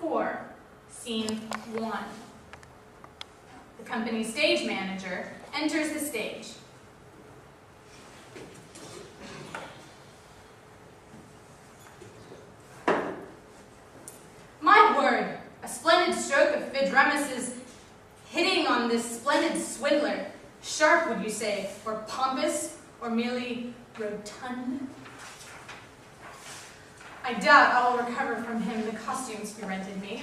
4, Scene 1. The company's stage manager enters the stage. My word, a splendid stroke of Phaedrus's hitting on this splendid swindler. Sharp, would you say, or pompous, or merely rotund? I doubt I will recover from him the costumes he rented me.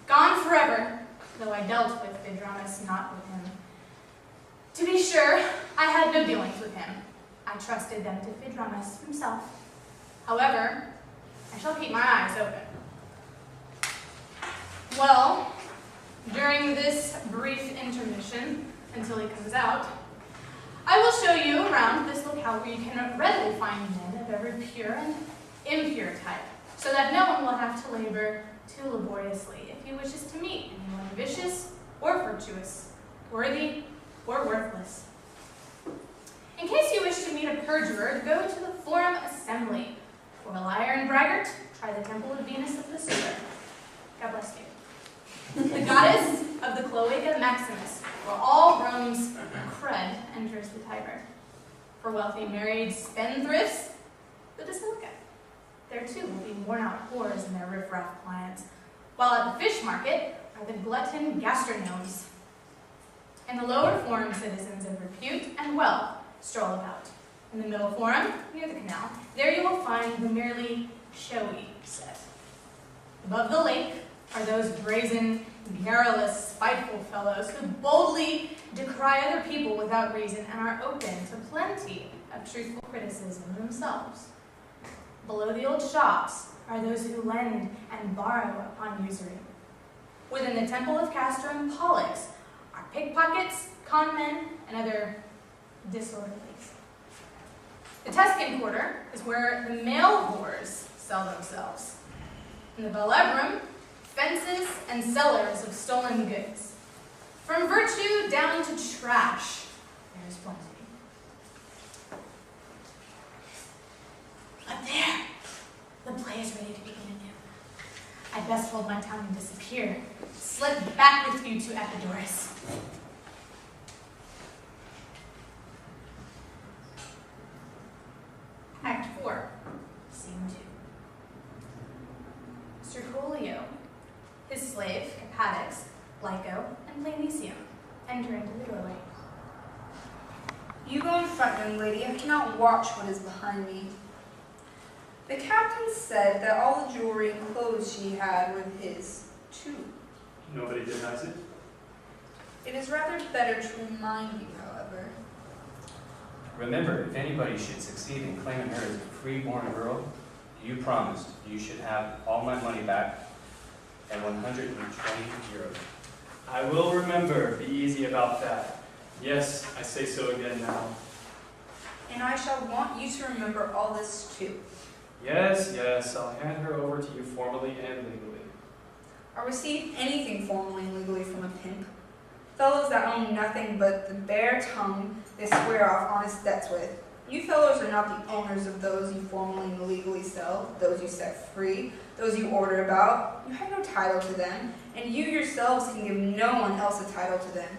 Gone forever, though I dealt with Phaedrus, not with him. To be sure, I had no dealings with him. I trusted them to Phaedrus himself. However, I shall keep my eyes open. Well, during this brief intermission, until he comes out, I will show you around this locale where you can readily find men of every pure and impure type, so that no one will have to labor too laboriously if he wishes to meet anyone vicious or virtuous, worthy or worthless. In case you wish to meet a perjurer, go to the Forum Assembly. For a liar and braggart, try the Temple of Venus of the Sewer. God bless you. The goddess of the Cloaca Maximus, where all Rome's cred enters the Tiber. For wealthy married spendthrifts, the Basilica. There too will be worn-out whores and their riffraff clients, while at the fish market are the glutton gastronomes. In the lower forum, citizens of repute and wealth stroll about. In the middle forum, near the canal, there you will find the merely showy set. Above the lake are those brazen, garrulous, spiteful fellows who boldly decry other people without reason and are open to plenty of truthful criticism themselves. Below the old shops are those who lend and borrow upon usury. Within the temple of Castor and Pollux are pickpockets, con men, and other disorderlies. The Tuscan quarter is where the male whores sell themselves. In the Velebrum, fences and sellers of stolen goods. From virtue down to trash, there is plenty. But there, the play is ready to begin anew. I'd best hold my tongue and disappear, slip back with you to Epidaurus. Act 4, Scene 2. Curculio, his slave, Capatix, Lyco, and Planesium enter into the doorway. You go in front, young lady. I cannot watch what is behind me. The captain said that all the jewelry and clothes she had were his, too. Nobody denies it. It is rather better to remind you, however. Remember, if anybody should succeed in claiming her as a free-born girl, you promised you should have all my money back and 120 euros. I will remember. Be easy about that. Yes, I say so again now. And I shall want you to remember all this, too. Yes, yes, I'll hand her over to you formally and legally. Or receive anything formally and legally from a pimp. Fellows that own nothing but the bare tongue they swear off honest debts with. You fellows are not the owners of those you formally and legally sell, those you set free, those you order about. You have no title to them, and you yourselves can give no one else a title to them.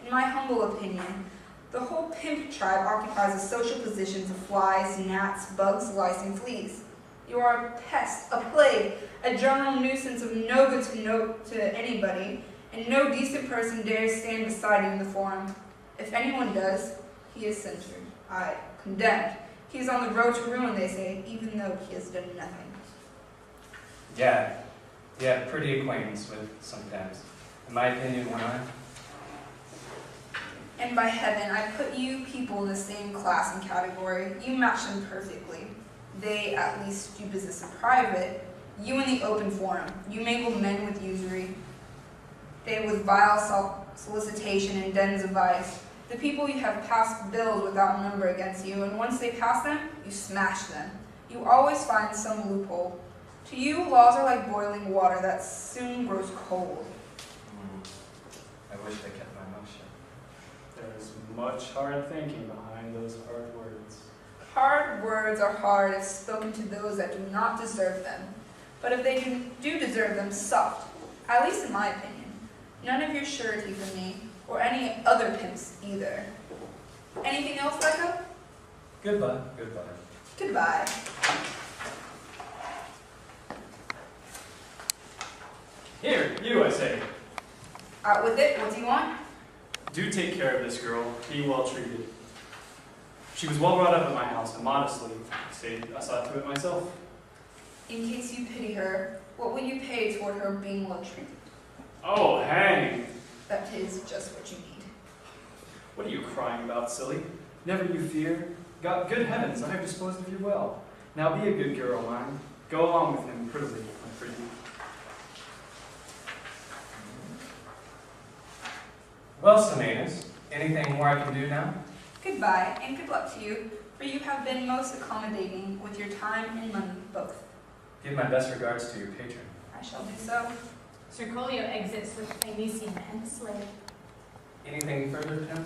In my humble opinion, the whole pimp tribe occupies the social positions of flies, gnats, bugs, lice, and fleas. You are a pest, a plague, a general nuisance of no good to anybody, and no decent person dares stand beside you in the forum. If anyone does, he is censured, aye, condemned. He is on the road to ruin, they say, even though he has done nothing. Yeah, pretty acquaintance with sometimes. In my opinion, why not? And by heaven, I put you people in the same class and category. You match them perfectly. They at least do business in private. You in the open forum. You mingle men with usury. They with vile solicitation and dens of vice. The people you have passed bills without number against you, and once they pass them, you smash them. You always find some loophole. To you, laws are like boiling water that soon grows cold. I wish I kept my mouth shut. There is much hard thinking behind those hard words. Hard words are hard if spoken to those that do not deserve them. But if they do deserve them, soft, at least in my opinion. None of your surety for me, or any other pimps either. Anything else, Lyco? Goodbye, goodbye. Goodbye. Here, you, I say. Out with it, what do you want? Do take care of this girl. Be well treated. She was well brought up at my house, and modestly, I saw to it myself. In case you pity her, what will you pay toward her being well treated? Oh, hang! That is just what you need. What are you crying about, silly? Never you fear. God, good heavens, I have disposed of you well. Now be a good girl, mine. Go along with him prettily, my pretty. Well, Semanus, anything more I can do now? Goodbye, and good luck to you, for you have been most accommodating with your time and money both. Give my best regards to your patron. I shall do so. Curculio exits with Paisium and the slave. Anything further, Tim?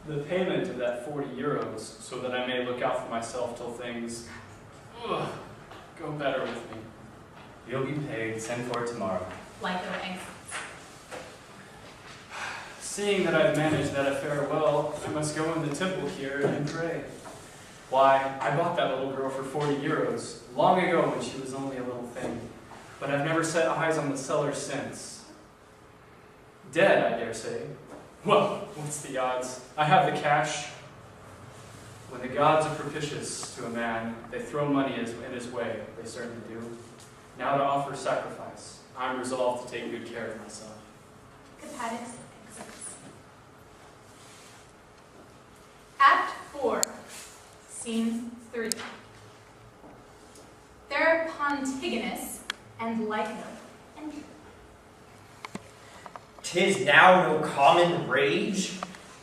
The payment of that 40 euros, so that I may look out for myself till things go better with me. You'll be paid. Send for it tomorrow. Lyco exits. Seeing that I've managed that affair well, I must go in the temple here and pray. Why, I bought that little girl for 40 euros, long ago when she was only a little thing, but I've never set eyes on the seller since. Dead, I dare say. Well, what's the odds? I have the cash. When the gods are propitious to a man, they throw money in his way. They certainly do. Now to offer sacrifice, I'm resolved to take good care of myself. Capatix exits. Act 4, Scene 3. There Pontigonus and Lyco enter. 'Tis now no common rage.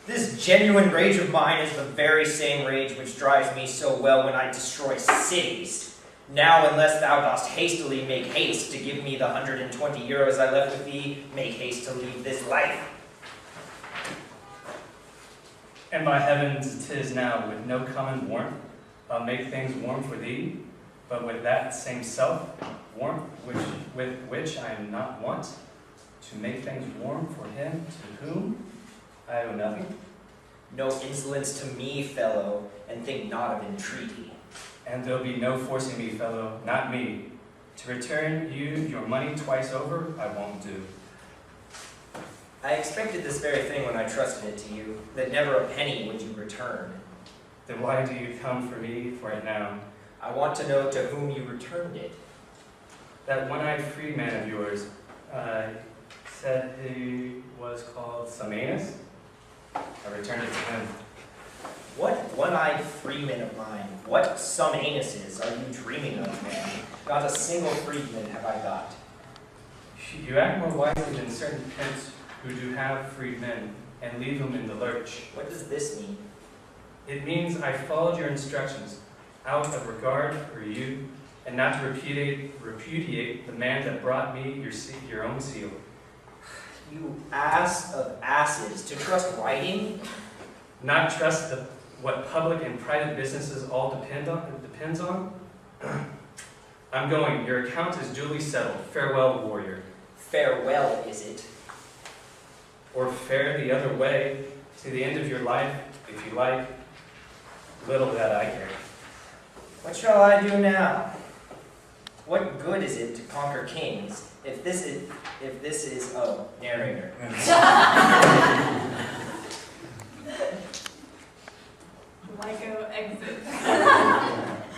This genuine rage of mine is the very same rage which drives me so well when I destroy cities. Now, unless thou dost hastily make haste to give me the 120 euros I left with thee, make haste to leave this life. And by heavens, 'tis now with no common warmth. I'll make things warm for thee, but with that same self warmth with which I am not wont to make things warm for him to whom I owe nothing. No insolence to me, fellow, and think not of entreaty. And there'll be no forcing me, fellow, not me. To return you your money twice over, I won't do. I expected this very thing when I trusted it to you, that never a penny would you return. Then why do you come for me for it now? I want to know to whom you returned it. That one-eyed freedman of yours said he was called Semanus. I returned it to him. What one-eyed freeman of mine, what some anuses are you dreaming of, man? Not a single freedman have I got. You act more wisely than certain pimps who do have freedmen and leave them in the lurch. What does this mean? It means I followed your instructions out of regard for you and not to repudiate the man that brought me your own seal. You ass of asses, to trust writing? Not trust what public and private businesses all depends on? I'm going. Your account is duly settled. Farewell, warrior. Farewell, is it? Or fare the other way to the end of your life, if you like. Little that I care. What shall I do now? What good is it to conquer kings if this is oh, narrator. Lyco exits.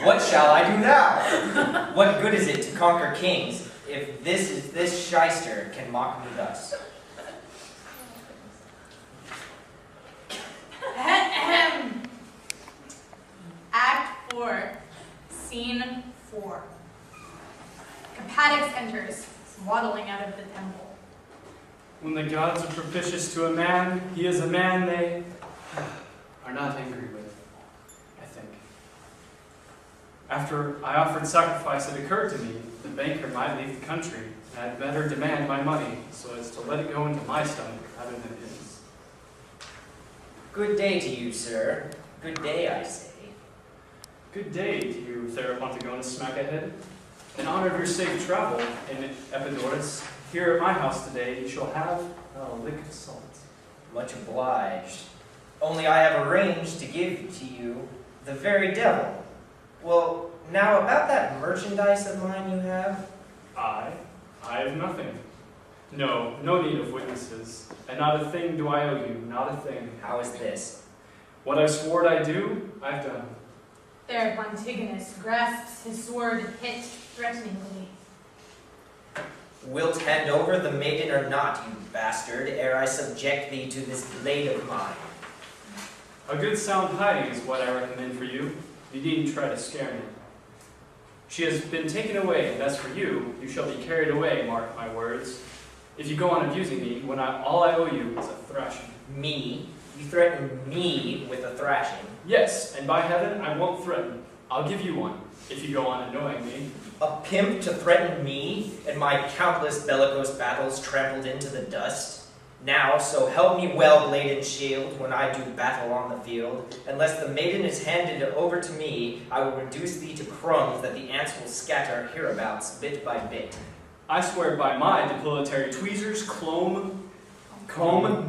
What shall I do now? What good is it to conquer kings if this shyster can mock me thus? Act 4, Scene 4. Capatix enters, waddling out of the temple. When the gods are propitious to a man, he is a man they are not angry with, I think. After I offered sacrifice, it occurred to me the banker might leave the country, and I'd better demand my money so as to let it go into my stomach rather than his. Good day to you, sir. Good day, I say. Good day to you, Theropontagonus Smackahead. In honor of your safe travel in Epidaurus, here at my house today, you shall have a lick of salt. Much obliged. Only I have arranged to give to you the very devil. Well, now about that merchandise of mine you have. I have nothing. No need of witnesses. And not a thing do I owe you, not a thing. How is this? What I've sworn I'd do, I've done. Thereupon Antigonus grasps his sword hilt threateningly. Wilt hand over the maiden or not, you bastard, ere I subject thee to this blade of mine? A good sound hiding is what I recommend for you. You needn't try to scare me. She has been taken away, and as for you, you shall be carried away, mark my words. If you go on abusing me, when all I owe you is a thrashing. Me? You threaten me with a thrashing? Yes, and by heaven, I won't threaten. I'll give you one, if you go on annoying me. A pimp to threaten me, and my countless bellicose battles trampled into the dust? Now, so help me well, blade and shield, when I do battle on the field, unless the maiden is handed over to me, I will reduce thee to crumbs that the ants will scatter hereabouts, bit by bit. I swear by my depilatory tweezers, comb,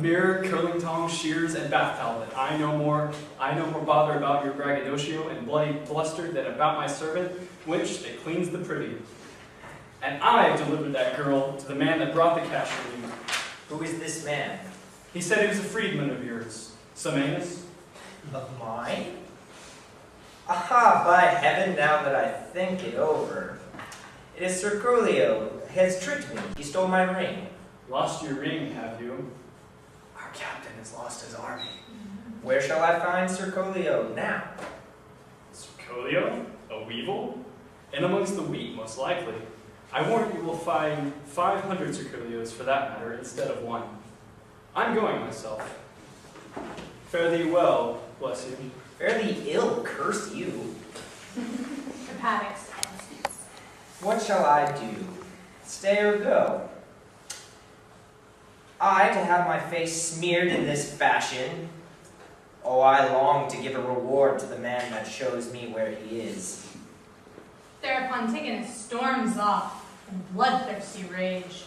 mirror, curling tongs, shears, and bath towel that I no more bother about your braggadocio and bloody bluster than about my servant, which that cleans the privy. And I delivered that girl to the man that brought the cash for you. Who is this man? He said he was a freedman of yours. Samenus? Of mine? Aha, by heaven, now that I think it over. It is Curculio. He has tricked me. He stole my ring. Lost your ring, have you? Our captain has lost his army. Where shall I find Curculio now? Curculio? A weevil? In amongst the wheat, most likely. I warrant you will find 500 Curculios for that matter, instead of one. I'm going myself. Fare thee well, bless you. Fare thee ill, curse you. Hepatic. What shall I do? Stay or go? I to have my face smeared in this fashion? Oh, I long to give a reward to the man that shows me where he is. Thereupon Antigonus storms off in bloodthirsty rage.